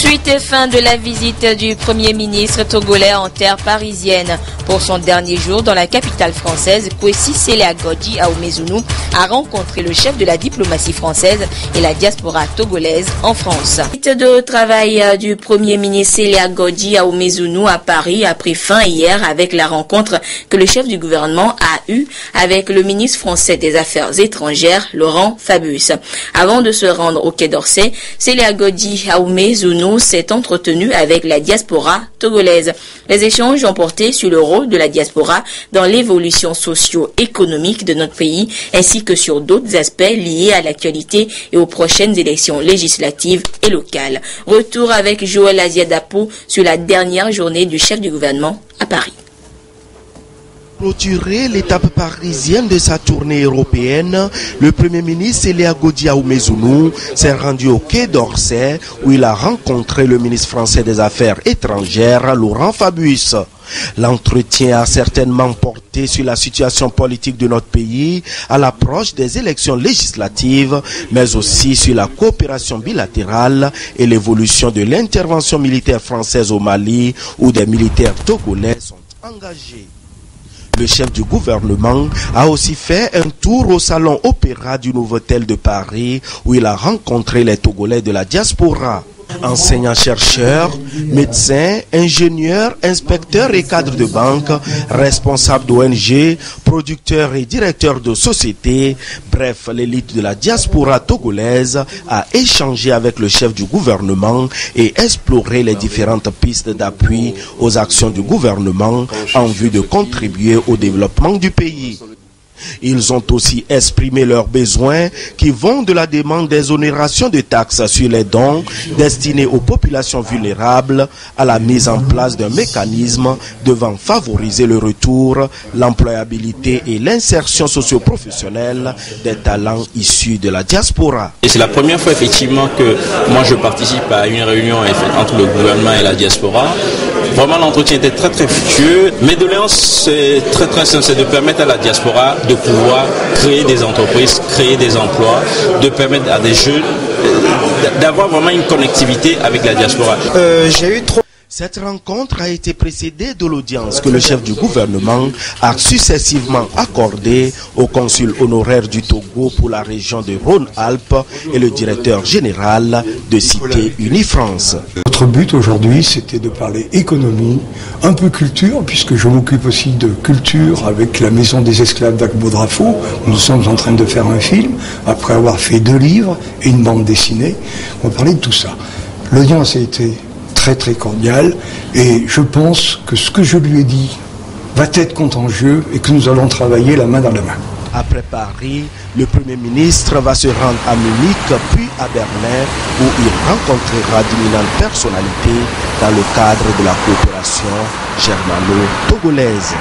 Suite et fin de la visite du Premier ministre togolais en terre parisienne. Pour son dernier jour dans la capitale française, Kwesi Sele-Agodji Ahumezunu a rencontré le chef de la diplomatie française et la diaspora togolaise en France. Suite de travail du Premier ministre Sele-Agodji Ahumezunu à Paris a pris fin hier avec la rencontre que le chef du gouvernement a eue avec le ministre français des Affaires étrangères, Laurent Fabius. Avant de se rendre au Quai d'Orsay, Sele-Agodji Ahumezunu s'est entretenu avec la diaspora togolaise. Les échanges ont porté sur le rôle de la diaspora dans l'évolution socio-économique de notre pays, ainsi que sur d'autres aspects liés à l'actualité et aux prochaines élections législatives et locales. Retour avec Joël Aziadapo sur la dernière journée du chef du gouvernement à Paris. Clôturer l'étape parisienne de sa tournée européenne, le Premier ministre Sele-Agodji Ahumezunu s'est rendu au Quai d'Orsay où il a rencontré le ministre français des Affaires étrangères, Laurent Fabius. L'entretien a certainement porté sur la situation politique de notre pays à l'approche des élections législatives, mais aussi sur la coopération bilatérale et l'évolution de l'intervention militaire française au Mali où des militaires togolais sont engagés. Le chef du gouvernement a aussi fait un tour au salon Opéra du Nouveau-Hôtel de Paris où il a rencontré les Togolais de la diaspora. Enseignants-chercheurs, médecins, ingénieurs, inspecteurs et cadres de banque, responsables d'ONG, producteurs et directeurs de sociétés, bref, l'élite de la diaspora togolaise a échangé avec le chef du gouvernement et exploré les différentes pistes d'appui aux actions du gouvernement en vue de contribuer au développement du pays. Ils ont aussi exprimé leurs besoins qui vont de la demande d'exonération de taxes sur les dons destinés aux populations vulnérables à la mise en place d'un mécanisme devant favoriser le retour, l'employabilité et l'insertion socio-professionnelle des talents issus de la diaspora. Et c'est la première fois effectivement que moi je participe à une réunion entre le gouvernement et la diaspora. Vraiment l'entretien était très fructueux. Mes doléances c'est très simple, c'est de permettre à la diaspora de pouvoir créer des entreprises, créer des emplois, de permettre à des jeunes d'avoir vraiment une connectivité avec la diaspora. Cette rencontre a été précédée de l'audience que le chef du gouvernement a successivement accordée au consul honoraire du Togo pour la région de Rhône-Alpes et le directeur général de Cité Unifrance. Notre but aujourd'hui, c'était de parler économie, un peu culture, puisque je m'occupe aussi de culture avec la Maison des Esclaves d'Agbo Drafo. Nous sommes en train de faire un film, après avoir fait 2 livres et une bande dessinée. On va parler de tout ça. L'audience a été très cordial et je pense que ce que je lui ai dit va être contagieux et que nous allons travailler la main dans la main. Après Paris, le Premier ministre va se rendre à Munich puis à Berlin où il rencontrera d'éminentes personnalités dans le cadre de la coopération germano-togolaise.